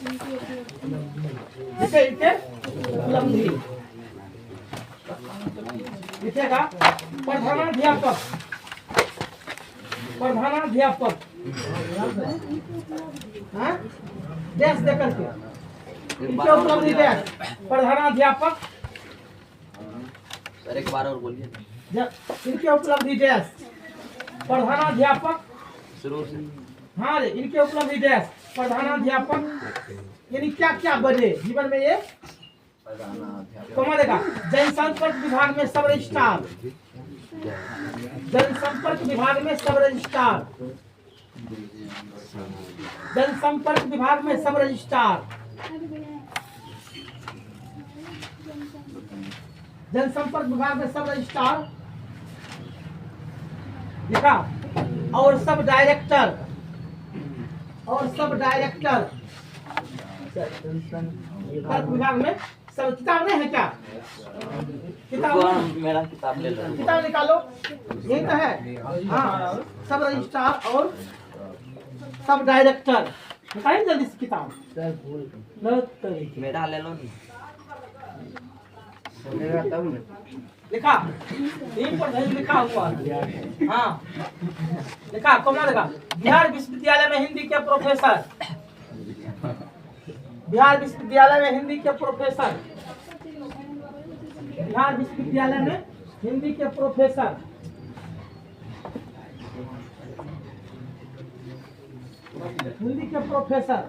इनके उपलब्धि लिखेगा प्रधानाध्यापक हाँ डैश दे करके इनके उपलब्धि डैश प्रधानाध्यापक। सर एक बार और बोलिए। इनके उपलब्धि डैश प्रधानाध्यापक। हाँ रे इनके उपलब्धि डैश प्रधानाध्यापक यानी क्या क्या बने जीवन में ये देगा। जनसंपर्क विभाग में सब रजिस्ट्रार, जनसंपर्क विभाग में सब रजिस्ट्रार, जनसंपर्क विभाग में सब रजिस्ट्रार, जनसंपर्क विभाग में सब रजिस्ट्रार लिखा। और सब डायरेक्टर, और सब डायरेक्टर विभाग में सब। किताब नहीं है क्या? किताब मेरा किताब ले लो। किताब निकालो यही तो है। हाँ सब रजिस्ट्रार और सब डायरेक्टर निकालिए जल्दी से किताब। मेरा ले लो नहीं। लिखा इन पर नहीं लिखा हुआ। हाँ लिखा कौन लगा। बिहार विश्वविद्यालय में हिंदी के प्रोफेसर, बिहार विश्वविद्यालय में हिंदी के प्रोफेसर, बिहार विश्वविद्यालय में हिंदी के प्रोफेसर, हिंदी के प्रोफेसर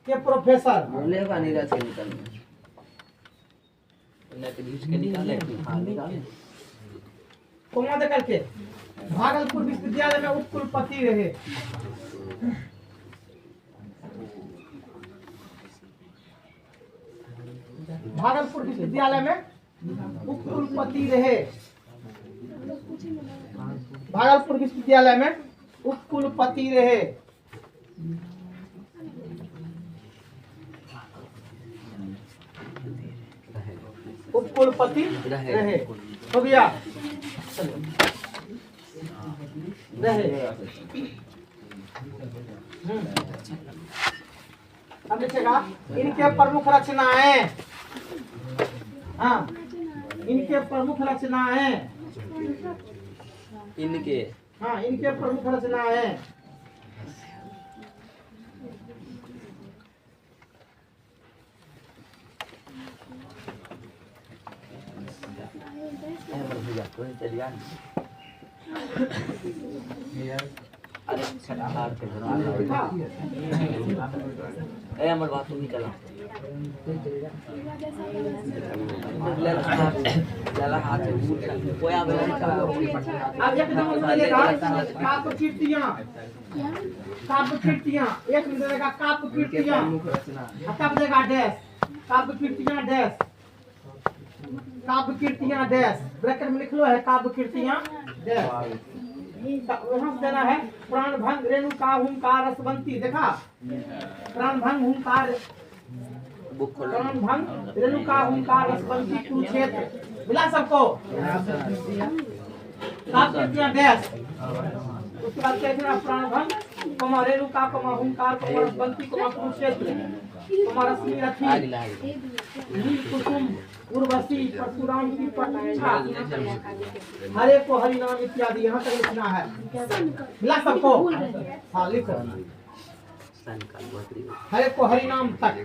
के प्रोफेसर बोलेगा नीरज से निकलना के निकाले। हाँ निकाले कोमा दे करके भागलपुर विश्वविद्यालय में उप कुलपति रहे। भागलपुर विश्वविद्यालय में उप कुलपति रहे। भागलपुर विश्वविद्यालय में उप कुलपति रहे। उप कुलपति रहे। हो गया रहे। अब लिखेगा इनके प्रमुख रचनाएं। हाँ इनके प्रमुख रचनाएं। इनके हाँ इनके प्रमुख रचनाएं। अरे हमारे बात नहीं चला। हाथ से कोई अब एकदम बोलेगा काप कीर्तियां, काप कीर्तियां एक मिनट देगा। काप कीर्तियां तब देगा डैश। काप कीर्तियां डैश, काप कीर्तियां डैश ब्रैकेट में लिख लो है। काप कीर्तियां डैश वहां से देना है। प्राण भंग रेणुका हुंकार रसवंती देखा। प्राण भंग हुंकार, प्राण भंग रेणुका हुंकार रसवंती कुरुक्षेत्र मिला सबको। काप कीर्तियां डैश उसके बाद क्या देना। प्राण भंग कमा रेणुका कमा हुंकार कमा रसवंती कमा कुरुक्षेत्र कमा रश्मि रथी कुसुम उर्वशी परशुराम की पक्षा हरे को हरि नाम इत्यादि यहाँ तक लिखना है। मिला सबको। हाँ लिखो हरे को हरि नाम तक।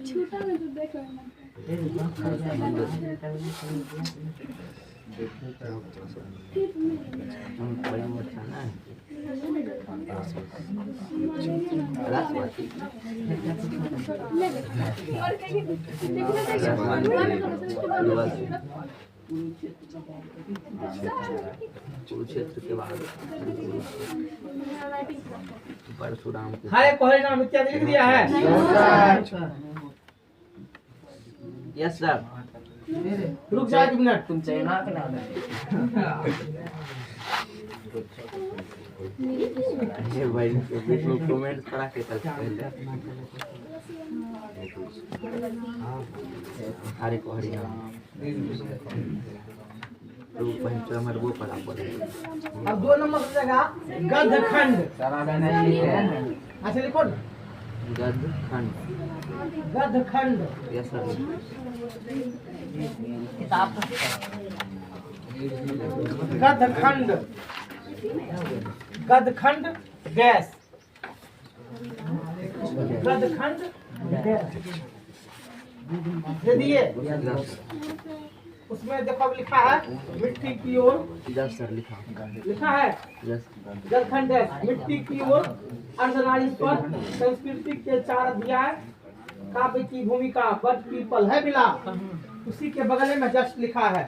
छोटा में तो देखो कुरुक्षेत्र के बाद परशुराम हरे को हरि नाम इत्यादि लिख दिया है। Yes sir. रुक जा 1 मिनट। तुम चाइना के नाम ये भाई कमेंट करा के चलते हैं हरे को हरिया तो भाई तो हमारे वो पढ़ा पड़े। अब 2 नंबर की जगह गदखंड। अच्छा लिखो ना। गदखंड। गदखंड। Yes sir. किताब गदखंड। गदखंड गैस। गदखंड गैस दे दिए। उसमें देखो अब लिखा है मिट्टी की ओर। यस सर लिखा है यस। गदखंड गैस मिट्टी की ओर अर्धनारीश्वर संस्कृति के 4 अध्याय काव्य की भूमिका बट पीपल है मिला। उसी के बगल में जस्ट लिखा है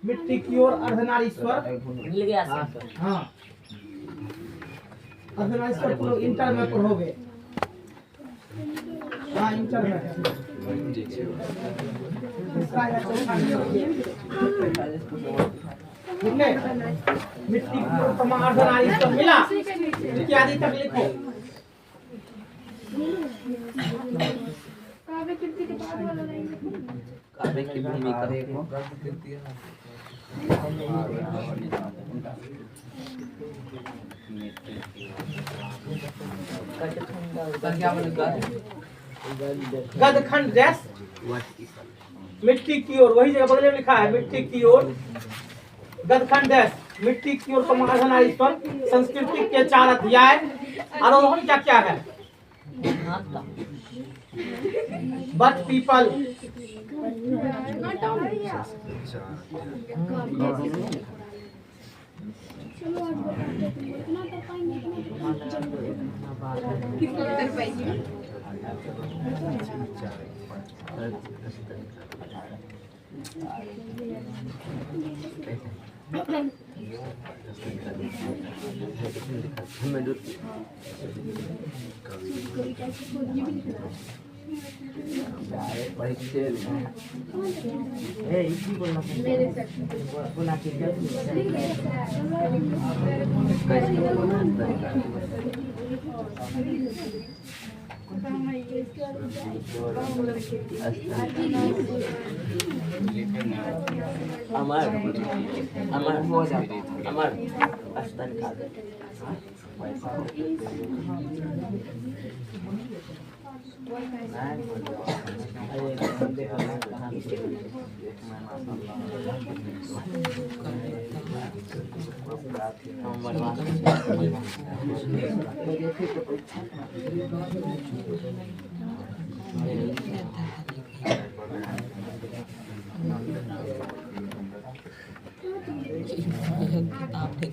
मिट्टी की ओर अर्धनारीश्वर। मिल गया सर। हाँ अर्धनारीश्वर को इंटर में पढ़ोगे। हाँ इंटर में मिट्टी की ओर अर्धनारीश्वर मिला इत्यादि तक लिखो। काव्य कीर्ति के बाद वाला लाइन लिखो। काव्य की भूमिका गदखंड गैस मिट्टी की ओर। वही जगह बगल में लिखा है मिट्टी की ओर गदखंड गैस मिट्टी की ओर अर्धनारीश्वर संस्कृति के 4 अध्याय। आरोहण क्या क्या है? बट पीपल चलो आज बताते हैं इतना कर पाएंगे कितना कर पाएंगे। मेरे अमर अमर हो जाता अमर अस्तन खा दे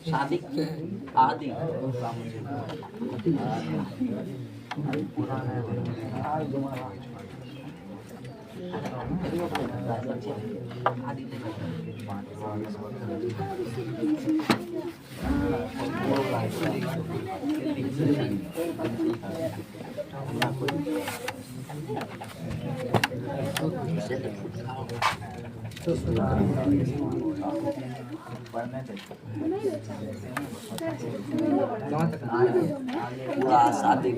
शादी आदि पूरा शादी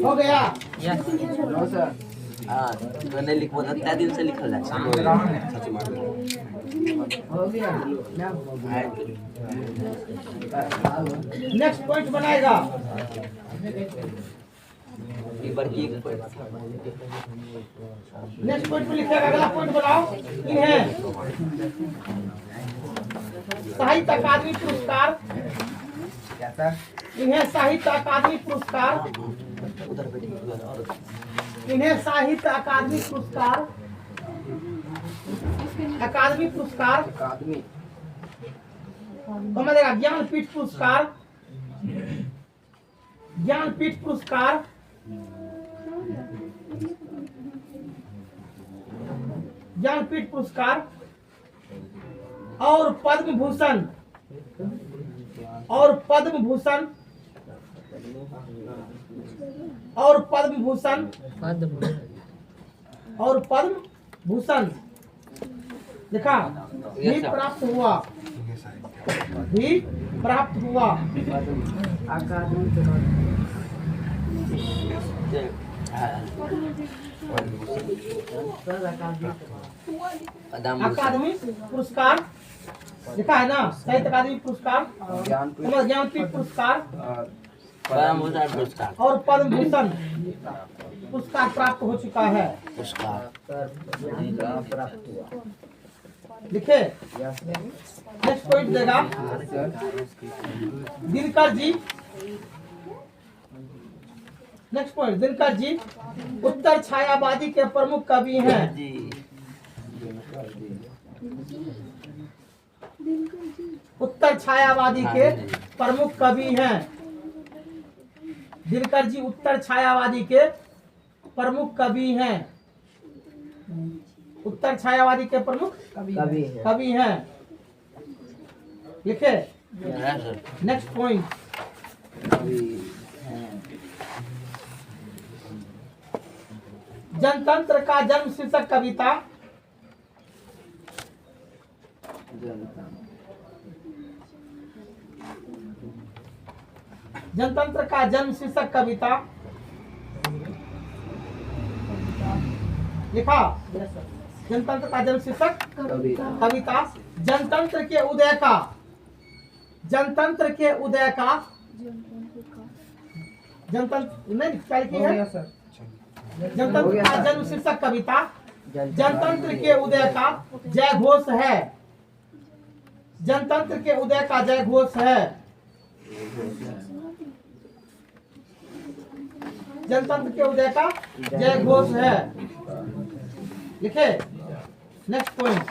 हो गया। हाँ तो नहीं लिखो तो तय दिन से लिखल जाए नेक्स्ट पॉइंट बनाएगा। एक बार की नेक्स्ट पॉइंट पे लिखेगा। अगला पॉइंट बनाओ। इन्हें साहित्य अकादमी पुरस्कार। इन्हें साहित्य अकादमी पुरस्कार। उधर बैठे इन्हें साहित्य अकादमी पुरस्कार। अकादमी पुरस्कार मिलेगा। ज्ञानपीठ पुरस्कार। ज्ञानपीठ पुरस्कार। ज्ञानपीठ पुरस्कार और पद्म भूषण। और पद्म भूषण और पद्म भूषण लिखा भी प्राप्त हुआ अकादमी पुरस्कार लिखा है ना, साहित्य अकादमी पुरस्कार, ज्ञानपीठ पुरस्कार और पद्म भूषण पुरस्कार प्राप्त हो चुका है। लिखे नेक्स्ट पॉइंट देगा दिनकर जी। नेक्स्ट पॉइंट दिनकर जी उत्तर छायावादी के प्रमुख कवि हैं। उत्तर छायावादी के प्रमुख कवि हैं। दिनकर जी उत्तर छायावादी के प्रमुख कवि हैं। उत्तर छायावादी के प्रमुख कवि हैं। लिखे नेक्स्ट पॉइंट जनतंत्र का जन्म शीर्षक कविता। जनतंत्र का जन्म शीर्षक कविता लिखा। जनतंत्र का जन्म शीर्षक कविता। जनतंत्र के उदय का जनतंत्र नहीं क्या लिखी है। जनतंत्र का जन्म शीर्षक कविता जनतंत्र के उदय का जय घोष है। जनतंत्र के उदय का जय घोष है। जनतंत्र के उदय का जय घोष है। लिखे नेक्स्ट पॉइंट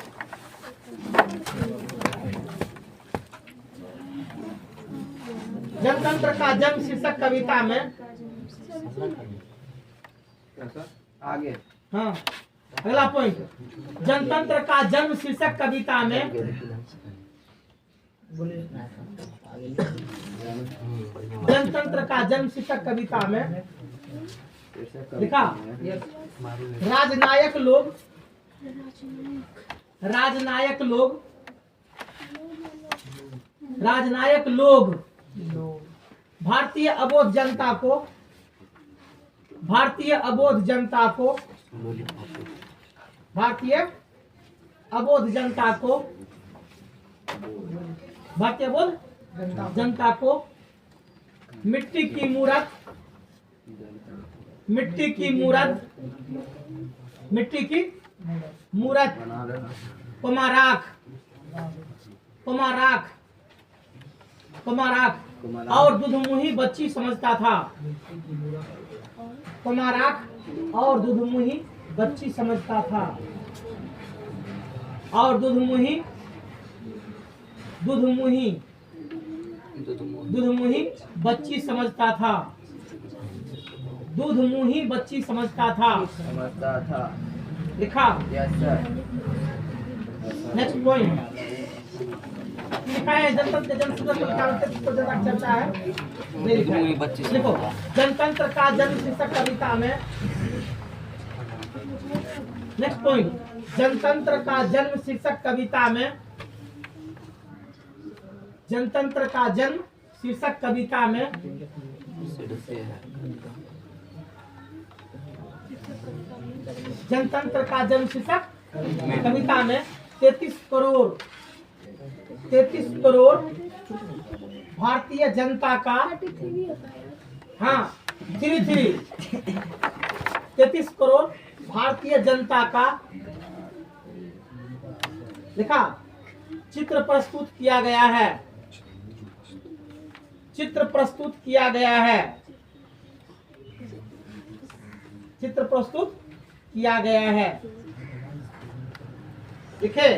जनतंत्र का जन्म शीर्षक कविता में आगे हाँ अगला पॉइंट जनतंत्र का जन्म शीर्षक कविता में जनतंत्र का जन्म शीर्षक कविता में लिखा राजनायक लोग भारतीय अबोध जनता को भारतीय अबोध जनता को मिट्टी की मूरत कुमाराक और दुधमुही बच्ची समझता था। कुमाराक और दुधमुही बच्ची समझता था। और दुधमुही बच्ची समझता था। दूधमुही बच्ची समझता था। लिखा नेक्स्ट पॉइंट लिखा है जनतंत्र चर्चा है। लिखो जनतंत्र का जन्म शीर्षक कविता में नेक्स्ट पॉइंट जनतंत्र का जन्म शीर्षक कविता में जनतंत्र का जन्म शीर्षक कविता में जनतंत्र का जन्म शीर्षक कविता में 33 करोड़ भारतीय जनता का 33 करोड़ भारतीय जनता का लिखा चित्र प्रस्तुत किया गया है। चित्र प्रस्तुत किया गया है। लिखे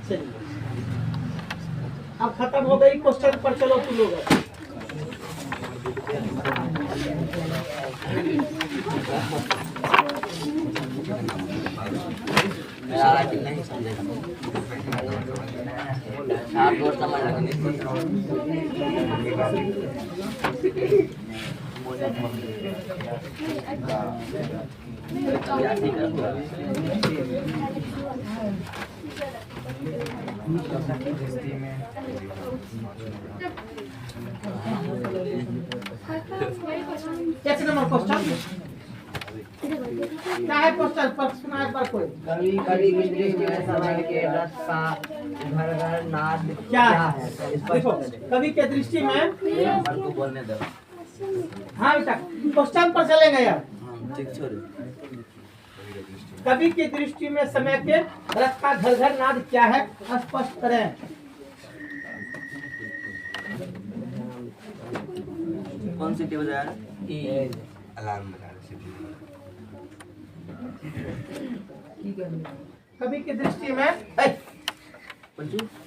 चलिए अब खत्म हो गई। क्वेश्चन पर चलो तुम लोग। नहीं समझेगा आप और समझ एक नंबर क्वेश्चन क्या है? क्वेश्चन पर सुनाए पर कोई कभी कभी की दृष्टि में समय के रथ का घर घर नाद क्या क्या है? है? देखो कवि के दृष्टि में, को बोलने दो। हाँ बेटा क्वेश्चन पर चलेंगे यार। ठीक छोड़। कवि की दृष्टि में समय के रथ का घर घर नाद क्या है? स्पष्ट करें। कौन सी टेबल बजा रहा है? अलार्म बजा रहा है। कवि की दृष्टि में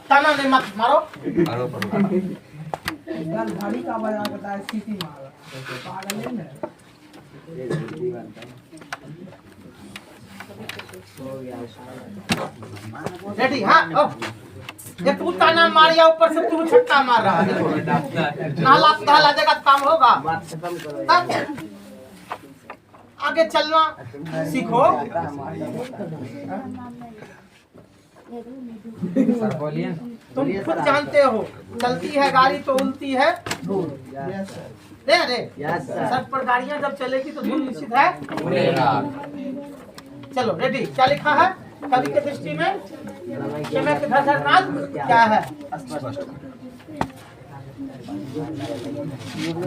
ताना नहीं मत मारो। गाड़ी का बजा करता है, सीटी मारा पागल है ना। रेडी? हाँ ये तू ताना मारिया, ऊपर से तू छक्का मार रहा है। नाला नाला जगह काम होगा। तब आगे चलना सीखो। तुम खुद जानते हो, चलती है गाड़ी तो उल्टी है धूल। रे सड़क पर गाड़ियां जब चलेगी तो धूल निश्चित है। चलो रेडी? क्या लिखा है कवि के दृष्टि में समय के घर घर नाद क्या है?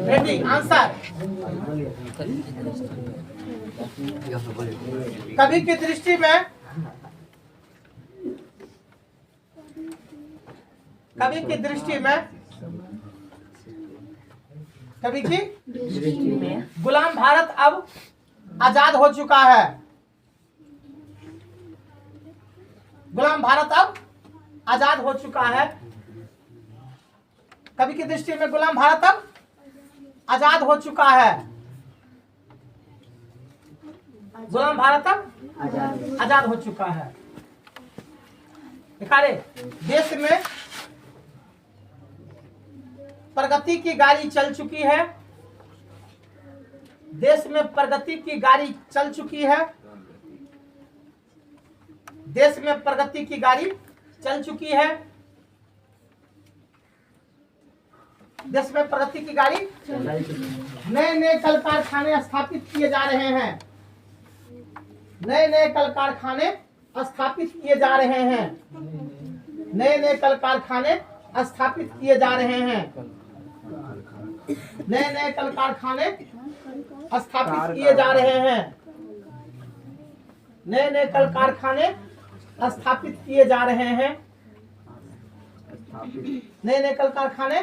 रेडी? आंसर। कवि की दृष्टि में, कवि की दृष्टि में, कवि की दृष्टि में गुलाम भारत अब आजाद हो चुका है। गुलाम भारत अब आजाद हो चुका है। कवि की दृष्टि में गुलाम भारत अब आजाद हो चुका है। गुलाम भारत अब आजाद हो चुका है। दिखा रे, देश में प्रगति की गाड़ी चल चुकी है। देश में प्रगति की गाड़ी चल चुकी है। देश में प्रगति की गाड़ी चल चुकी है। देश में प्रगति की गाड़ी, नए नए कल कारखाने स्थापित किए जा रहे हैं। नए नए कल कारखाने स्थापित किए जा रहे हैं। नए नए कल कारखाने स्थापित किए जा रहे हैं। नए नए कल कारखाने स्थापित किए जा रहे हैं। नए नए कल कारखाने स्थापित किए जा रहे हैं। नए नए कल कारखाने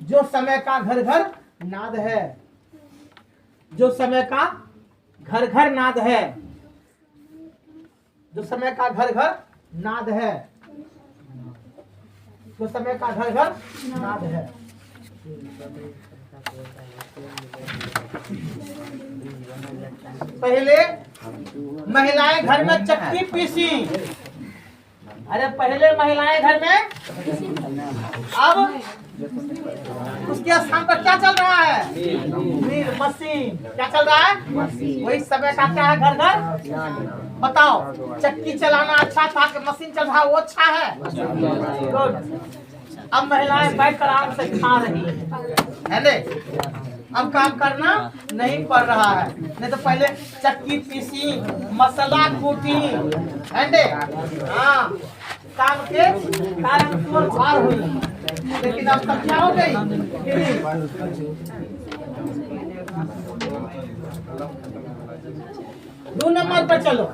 जो समय का घर घर नाद है। जो समय का घर घर नाद है। जो समय का घर घर नाद है। जो समय का घर घर नाद है। पहले महिलाएं घर में चक्की पीसी। अरे पहले महिलाएं घर में, अब उसके स्थान पर क्या चल रहा है? मिल मशीन। क्या चल रहा है? वही समय का क्या है? घर घर। बताओ, चक्की चलाना अच्छा था कि मशीन चल रहा वो अच्छा है? गुड। अब महिलाएं बैठकर आराम से खा रही है ने? अब काम करना नहीं पड़ रहा है। नहीं तो पहले चक्की पीसी, मसाला कूटी, हाँ काम के कारण तोड़ फाड़ हुई। लेकिन अब तक क्या हो गई? 2 नंबर पर चलो।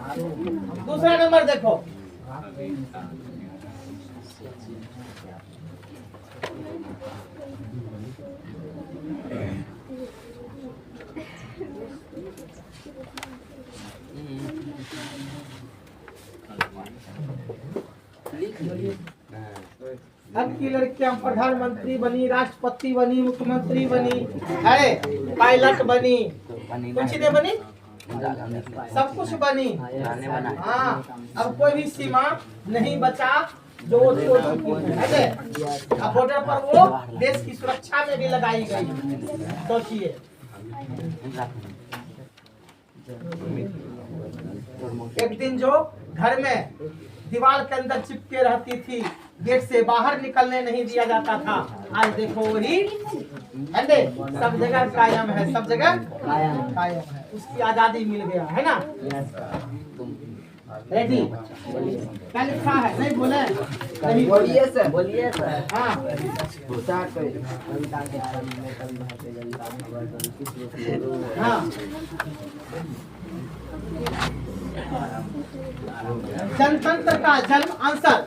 दूसरा नंबर देखो। अब की लड़कियां प्रधानमंत्री बनी, राष्ट्रपति बनी, मुख्यमंत्री बनी, है पायलट बनी, कुछ नहीं बनी, सब कुछ बनी। हाँ अब कोई भी सीमा नहीं बचा जो वो छोड़ चुकी है। अब बॉर्डर पर वो देश की सुरक्षा में भी लगाई गई। सोचिए, एक दिन जो घर में दीवार के अंदर चिपके रहती थी, गेट से बाहर निकलने नहीं दिया जाता था, आज देखो वही सब जगह कायम है, सब जगह कायम है। उसकी आजादी मिल गया है ना। रेडी, क्या लिखा है? नहीं बोले, नहीं बोलिए सर, बोलिए सर। हाँ, हाँ। जनतंत्र का जन्म, आंसर,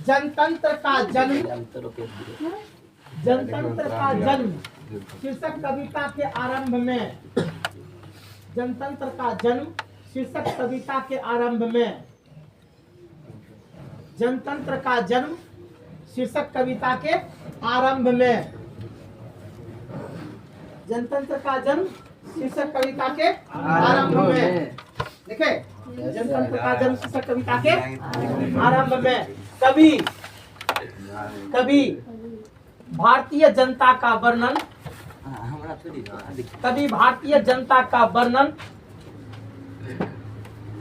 जनतंत्र का जन्म, जनतंत्र का जन्म शीर्षक कविता के आरंभ में, जनतंत्र का जन्म शीर्षक कविता के आरंभ में, जनतंत्र का जन्म शीर्षक कविता के आरंभ में, जनतंत्र का जन्म शीर्षक कविता के आरंभ में। देखे, जनतंत्र का जन्म शीर्षक कविता के आरंभ में कभी भारतीय जनता का वर्णन, कभी भारतीय जनता का वर्णन,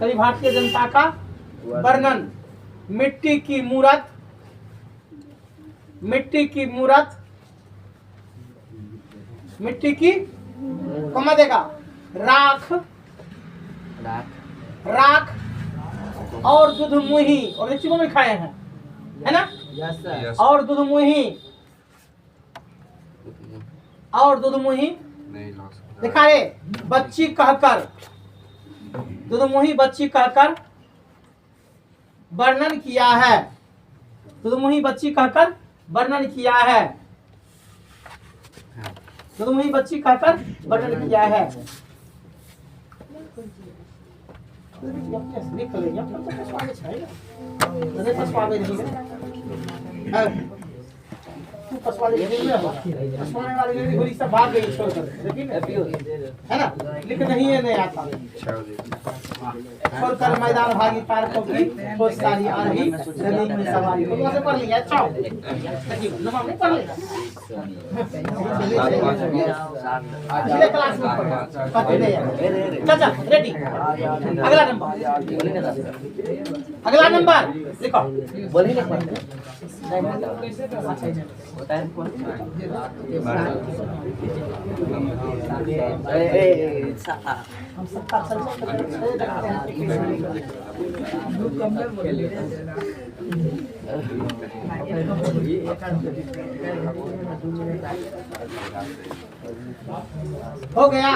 कभी भारतीय जनता का वर्णन, मिट्टी की मूरत, मिट्टी की मूरत, मिट्टी की कमा देगा, राख, राख और दुधमुही, और देखिए में खाए हैं, है ना। और दुधमुही, और दुधमुही दिखा रे, बच्ची कहकर, दुधमुही बच्ची कहकर वर्णन किया है, दुधमुही बच्ची कहकर वर्णन किया है, दुधमुही बच्ची कहकर वर्णन किया है। सब भाग गई छोड़कर, है ना। लिख नहीं है, नहीं आता, छोड़कर मैदान भागी तार को भी बहुत सारी आ रही जमीन में सवारी। तो वैसे पढ़ लिया, अच्छा नमाज नहीं पढ़ लेगा, अगले क्लास में पढ़ेगा। चल रेडी, अगला नंबर, अगला नंबर लिखो, बोलिए हम सबका हो गया।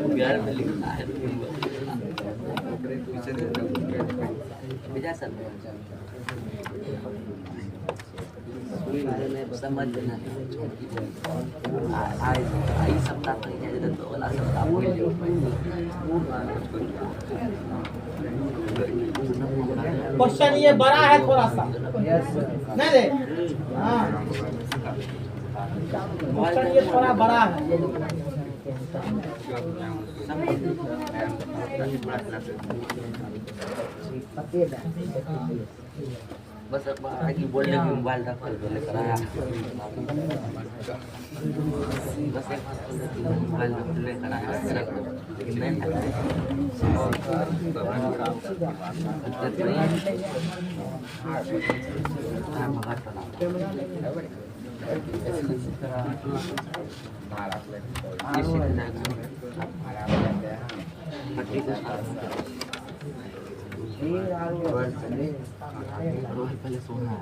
बिहार में लिखना है समझ आई सप्ताह तो वाला सप्ताह क्वेश्चन ये बड़ा है थोड़ा सा, नहीं रे, हाँ क्वेश्चन ये थोड़ा बड़ा है। बस आगे बोलने की मोबाइल रख कर कराया, बस मोबाइल रख कराया, लेकिन नहीं पहले सोना है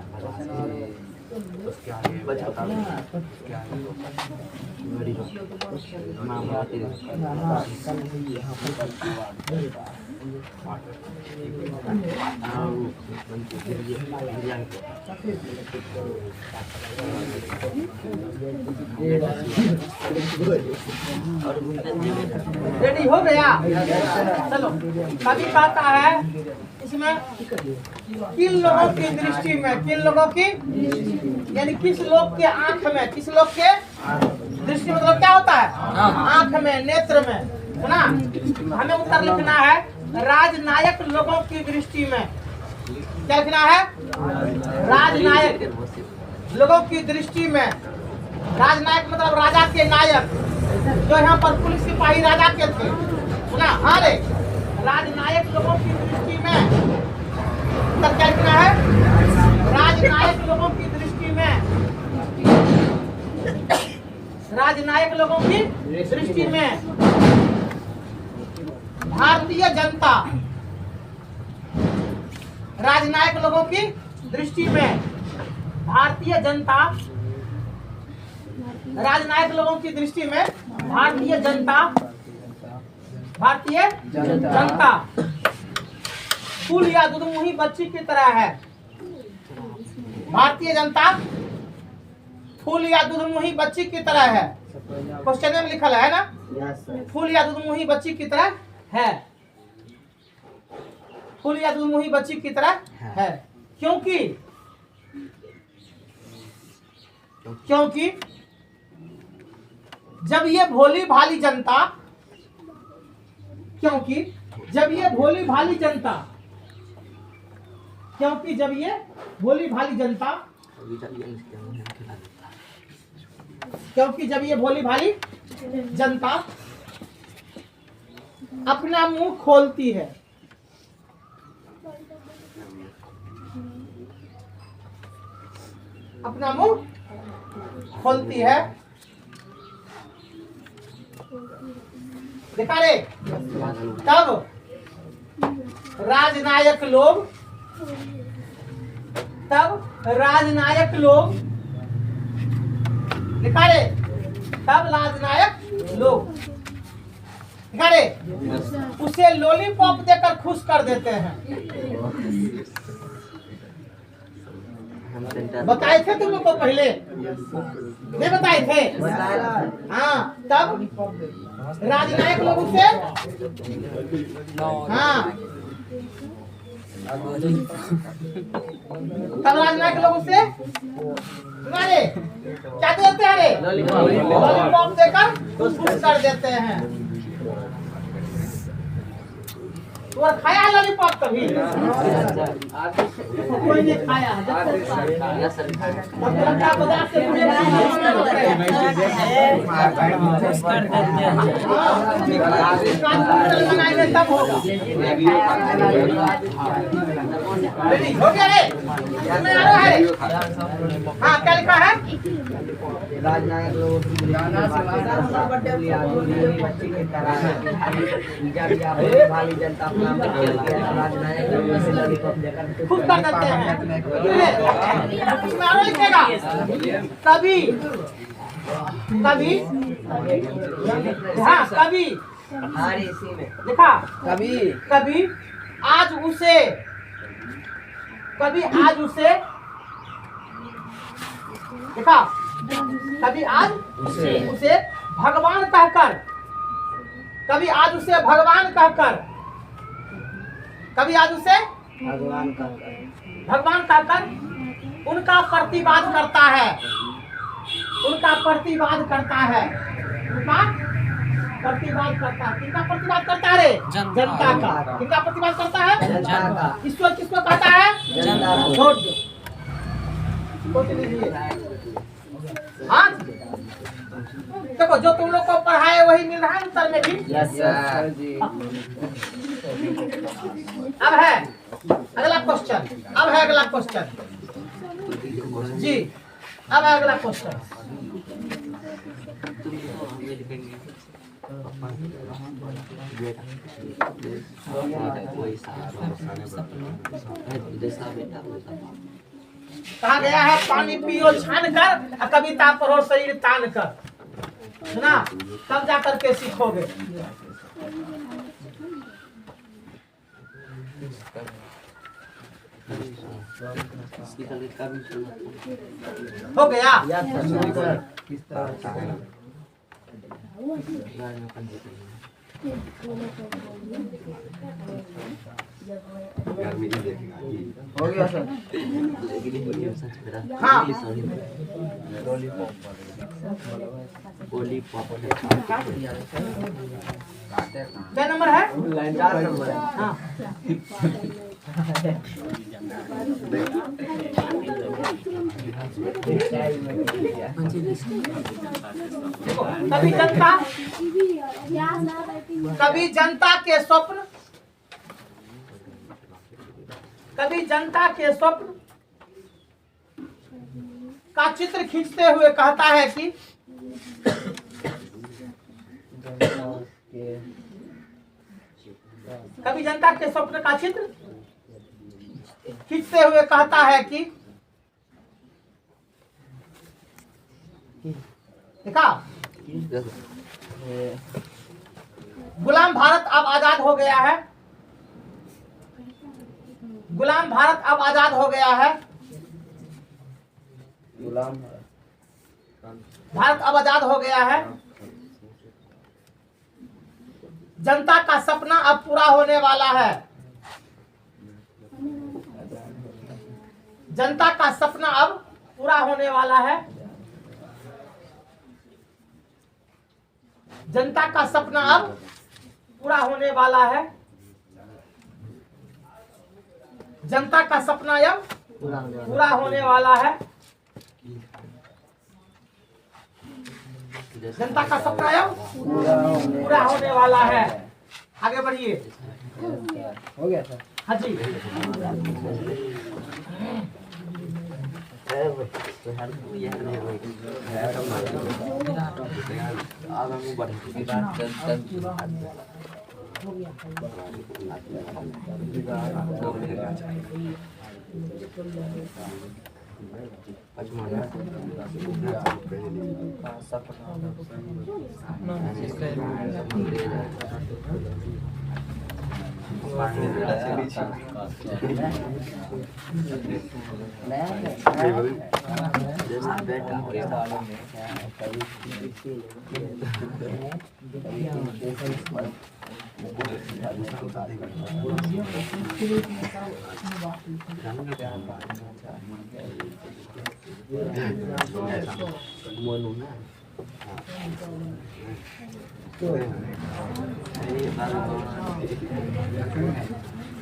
रेडी हो गया, चलो। कभी कहता है इसमें किन लोगों की दृष्टि में, किन लोगों की, यानी किस लोग के आंख में, किस लोग के दृष्टि मतलब क्या होता है, आंख में, नेत्र में, है ना। हमें उत्तर लिखना है राजनायक लोगों की दृष्टि में। क्या लिखना है, राजनायक लोगों की दृष्टि में। राजनायक मतलब राजा के नायक, जो यहाँ पर पुलिस सिपाही राजा के थे, है ना। हाँ रे, राजनायक लोगों की दृष्टि में उत्तर क्या लिखना है, राजनायक लोगों की दृष्टि में, राजनायक लोगों की दृष्टि में भारतीय जनता, राजनायक लोगों की दृष्टि में भारतीय जनता, राजनायक लोगों की दृष्टि में भारतीय जनता, भारतीय जनता फूल या दुधमुही बच्ची की तरह है। भारतीय जनता फूल या दुधमुही बच्ची की तरह है। क्वेश्चन में लिखल है ना, फूल या दुधमुही बच्ची की तरह है, फूल या दुधमुही बच्ची की तरह है। क्योंकि जब ये भोली भाली जनता, क्योंकि जब ये भोली भाली जनता, क्योंकि जब ये भोली भाली जनता, क्योंकि जब ये भोली भाली जनता अपना मुंह खोलती है, अपना मुंह खोलती है, देखा रे, तब राजनायक लोग, तब राजनायक लोग, देखा रे, तब राजनायक लोग, देखा रे, उसे लॉलीपॉप देकर खुश कर देते हैं। बताए थे तुम लोग को पहले, नहीं बताए थे? हाँ, तब राजनायक लोग उसे, हाँ, तब राजनायक लोग उसे क्या देते हैं रे, लॉलीपॉप देकर खुश कर देते हैं। तो खाया लॉलीपॉप कभी? कोई नहीं खाया। तब होगा। हो गया रे? हाँ, क्या लिखा है? राजनायक लोगों की भाली जनता खुद कर देते हैं। लिखेगा कभी, कभी, हाँ कभी, लिखा कभी, कभी आज उसे, कभी आज उसे, देखा, कभी आज उसे भगवान कहकर, कभी आज उसे भगवान कहकर, कभी आज उसे भगवान का भगवान कहकर उनका प्रतिवाद करता है, उनका प्रतिवाद करता है, उनका प्रतिवाद करता है। किसका प्रतिवाद करता है रे? जनता का। किसका प्रतिवाद करता है? ईश्वर किसको कहता है? वोट। हाँ, देखो जो तुम लोग को पढ़ाए वही मिल रहा है उत्तर में भी। यस सर जी। अब है अगला क्वेश्चन, अब है अगला क्वेश्चन जी, अब है अगला क्वेश्चन। कहा गया है पानी पियो छान कर, कविता पढ़ो शरीर तान कर, सुना, तब जा करके सीखोगे। हो गया? हो गया सर। हाँ क्या नंबर है? 4 नंबर है। हाँ कभी जनता के स्वप्न का चित्र खींचते हुए कहता है कि कभी जनता के स्वप्न का चित्र खींचते हुए कहता है कि देखा गुलाम भारत अब आजाद हो गया है। गुलाम भारत अब आजाद हो गया है। गुलाम भारत अब आजाद हो गया है। जनता का सपना अब पूरा होने वाला है। जनता का सपना अब पूरा होने वाला है। जनता का सपना अब पूरा होने वाला है। जनता का सपना अब पूरा होने वाला है। जनता का सपना अब पूरा होने वाला है। आगे बढ़िए। हो गया सर। हाँ जी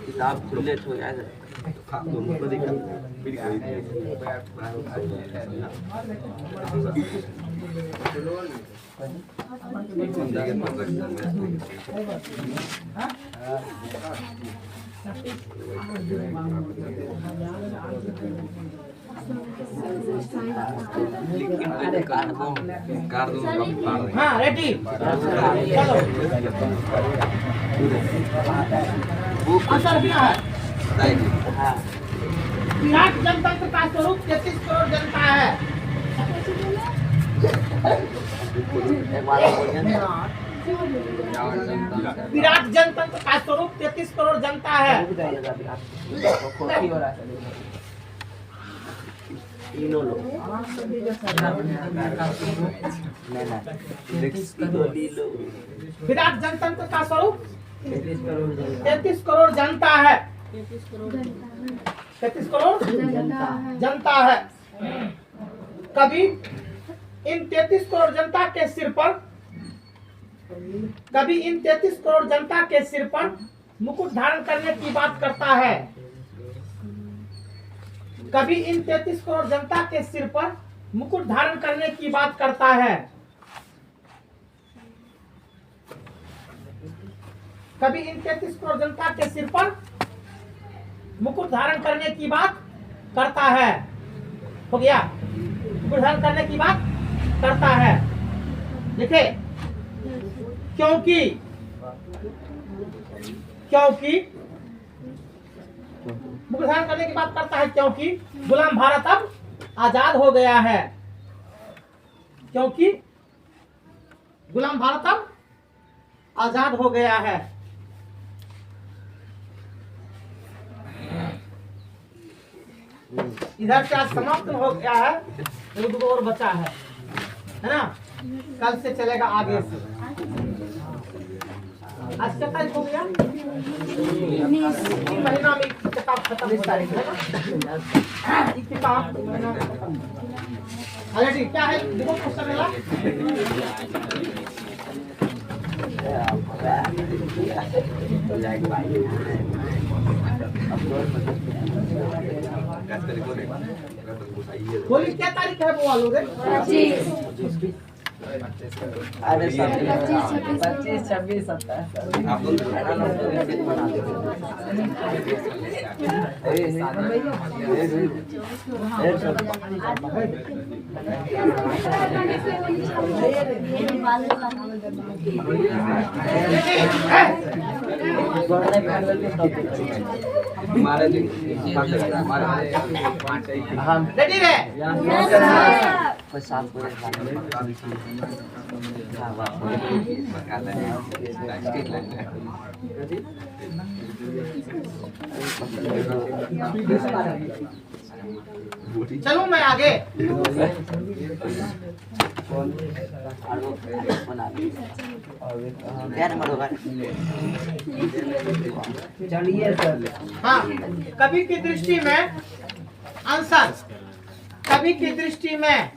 किताब खुले तो यार हाँ रेडी चलो आंसर क्या है? विराट जनतंत्र का स्वरूप 33 करोड़ जनता है। विराट जनतंत्र का स्वरूप 33 करोड़ जनता है। विराट जनतंत्र का स्वरूप 33 करोड़ जनता है। 33 करोड़ जनता है। कभी इन 33 करोड़ जनता के सिर पर मुकुट धारण करने की बात करता है। कभी इन 33 करोड़ जनता के सिर पर मुकुट धारण करने की बात करता है। कभी इन 33 करोड़ जनता के सिर पर मुकुट धारण करने की बात करता है। हो गया? मुकुट धारण करने की बात करता है। देखिए, क्योंकि मुकुट धारण करने की बात करता है क्योंकि गुलाम भारत अब आजाद हो गया है। क्योंकि गुलाम भारत अब आजाद हो गया है। इधर से आज समाप्त हो गया है। एक दो और बचा है ना? कल से चलेगा आगे से। आज क्या तारीख हो गया? महीना में किताब खत्म हो जाएगी है ना? किताब महीना खत्म। अच्छा ठीक, क्या है देखो क्वेश्चन मेरा। बोली क्या तारीख है वो वालों रे? 25, 26, 27। रेडी रे? चलूं मैं आगे? क्या नंबर होगा? चलिए सर। हाँ, कवि की दृष्टि में आंसर, कवि की दृष्टि में,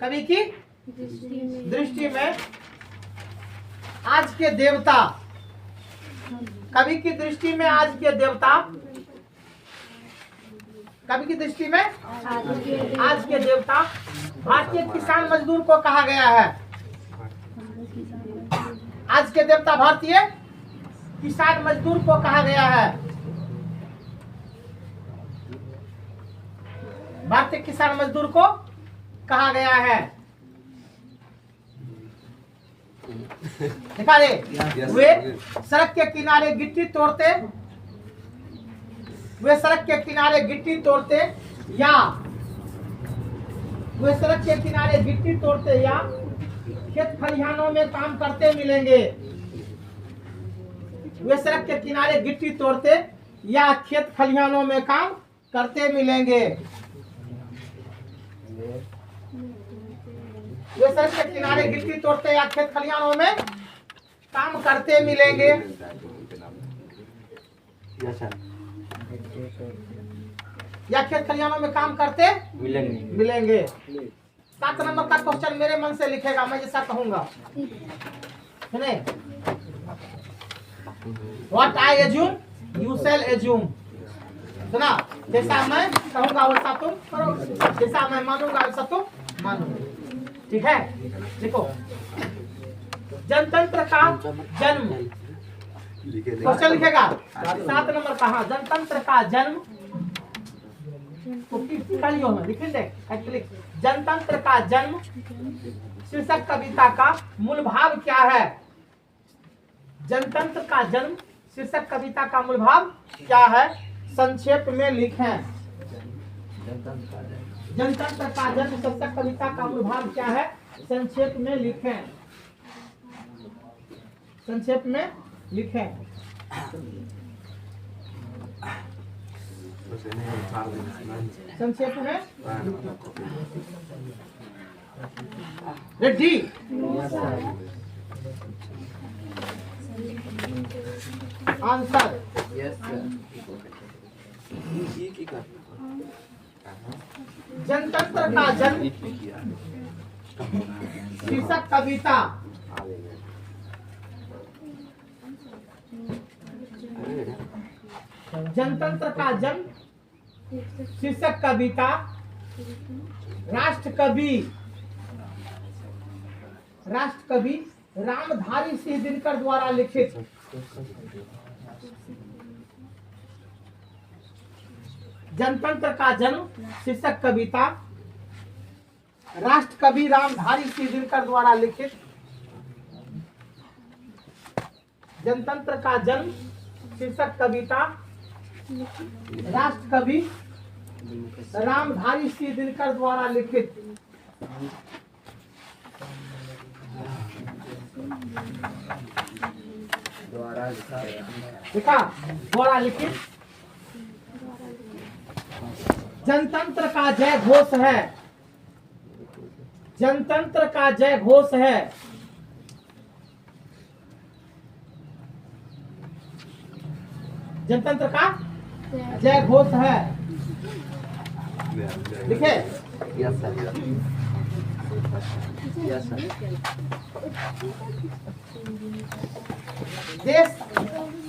कवि की दृष्टि में आज के देवता, कवि की दृष्टि में आज के देवता, कवि की दृष्टि में आज के देवता भारतीय किसान मजदूर को कहा गया है। आज के देवता भारतीय किसान मजदूर को कहा गया है। भारतीय किसान मजदूर को कहा गया है। दिखा दे। वे सड़क के किनारे गिट्टी तोड़ते, वे सड़क के किनारे गिट्टी तोड़ते या वे सड़क के किनारे गिट्टी तोड़ते या खेत खलिहानों में काम करते मिलेंगे। वे सड़क के किनारे गिट्टी तोड़ते या खेत खलिहानों में काम करते मिलेंगे। वे सड़क के किनारे गिट्टी तोड़ते या खेत खलिहानों में काम करते मिलेंगे। या खेत खलिहानों में काम करते मिलेंगे। 7 नंबर का क्वेश्चन मेरे मन से लिखेगा, मैं जैसा कहूंगा। सुने, What I assume, you shall assume। सुना, जैसा मैं कहूंगा वैसा तुम करो, जैसा मैं मानूंगा वैसा तुम मानो। ठीक है? देखो, जनतंत्र का जन्म, क्वेश्चन लिखेगा 7 नंबर का। हाँ, जनतंत्र का जन्म लिखियो में लिख दे। एक्चुअली जनतंत्र का जन्म शीर्षक कविता का मूल भाव क्या है? जनतंत्र का जन्म शीर्षक कविता का मूल भाव क्या है? संक्षेप में लिखें। जनतंत्र का जन्म शीर्षक कविता का मूल भाव क्या है? संक्षेप में लिखें। संक्षेप में लिखें। संक्षेप में रेडी? आंसर जनतंत्र का जन्म शीर्षक कविता जनतंत्र का जन्म शीर्षक कविता राष्ट्रकवि रामधारी सिंह दिनकर द्वारा लिखित। जनतंत्र का जन्म शीर्षक कविता राष्ट्रकवि रामधारी सिंह दिनकर द्वारा लिखित। जनतंत्र का जन्म शीर्षक कविता राष्ट्रकवि रामधारी सिंह दिनकर द्वारा लिखित। लिखा द्वारा लिखित। जनतंत्र का जय घोष है। जनतंत्र का जय घोष है। जनतंत्र का जय घोष है। लिखे यस सर, यस सर। देश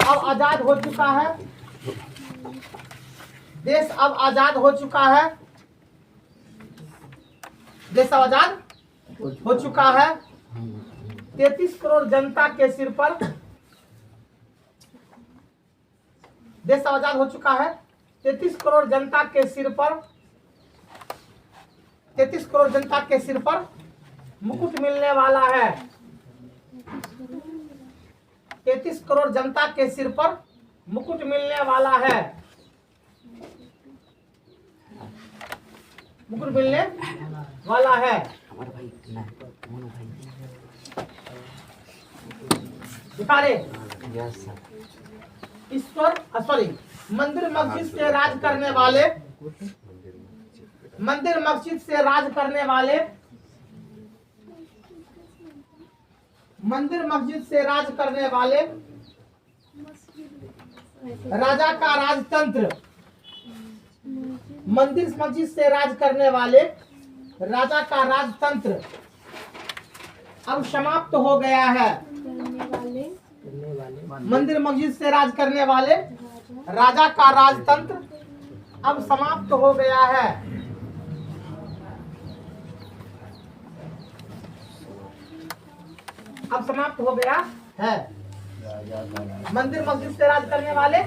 अब आजाद हो चुका है। देश अब आजाद हो चुका है। देश अब आजाद हो चुका है। 33 करोड़ जनता के सिर पर देश अब आजाद हो चुका है। 33 करोड़ जनता के सिर पर 33 करोड़ जनता के सिर पर मुकुट मिलने वाला है। 33 करोड़ जनता के सिर पर मुकुट मिलने वाला है। मुकुट मिलने वाला है। हमारे भाई ना मोनू भाई। दिखा रे यस सर। ईश्वर सॉरी मंदिर मस्जिद से राज करने वाले, मंदिर मस्जिद से राज करने वाले, मंदिर मस्जिद से राज करने वाले, राजा का राजतंत्र, मंदिर मस्जिद से राज करने वाले राजा का राजतंत्र अब समाप्त हो गया है। करने वाले मंदिर मस्जिद से राज करने वाले राजा का राजतंत्र अब समाप्त हो गया है। अब समाप्त हो गया है। मंदिर मस्जिद से राज करने वाले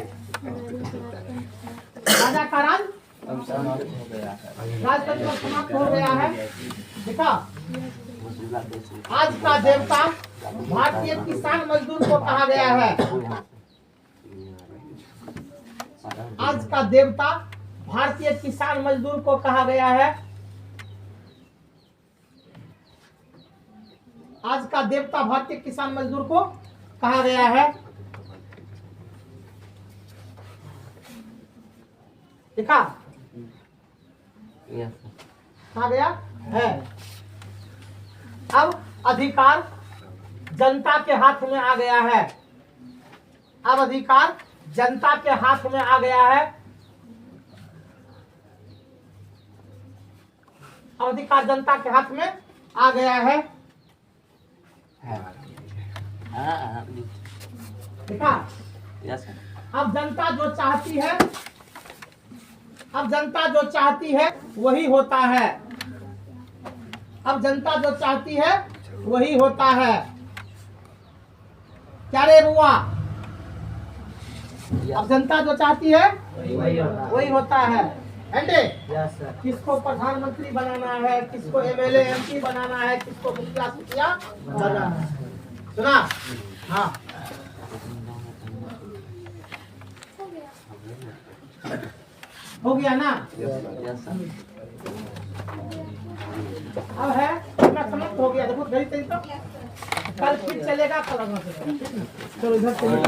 राजा का राज अब समाप्त हो गया है। राजतंत्र समाप्त हो गया है। देखा, मौजूदा देश में आज का देवता भारतीय किसान मजदूर को कहा गया है। आज का देवता भारतीय किसान मजदूर को कहा गया है। आज का देवता भारतीय किसान मजदूर को कहा गया है। देखा, यस सर। कहा गया है। अब अधिकार जनता के हाथ में आ गया है। अब अधिकार जनता के हाथ में आ गया है। अब अधिकार जनता के हाथ में आ गया है। हाँ देखा, यस सर। अब जनता जो चाहती है, अब जनता जो चाहती है वही होता है। अब जनता जो चाहती है वही होता है। क्या रे बुआ? अब जनता जो चाहती है वही होता है। एंडे, किसको प्रधानमंत्री बनाना है, किसको एमएलए एमपी बनाना है, किसको मुखिया बनाना है। सुना? हाँ, हो गया ना? Yes sir. अब है इतना समाप्त हो गया। देखो घड़ी तरी तो कल फिर चलेगा। कल चलो इधर चलिए।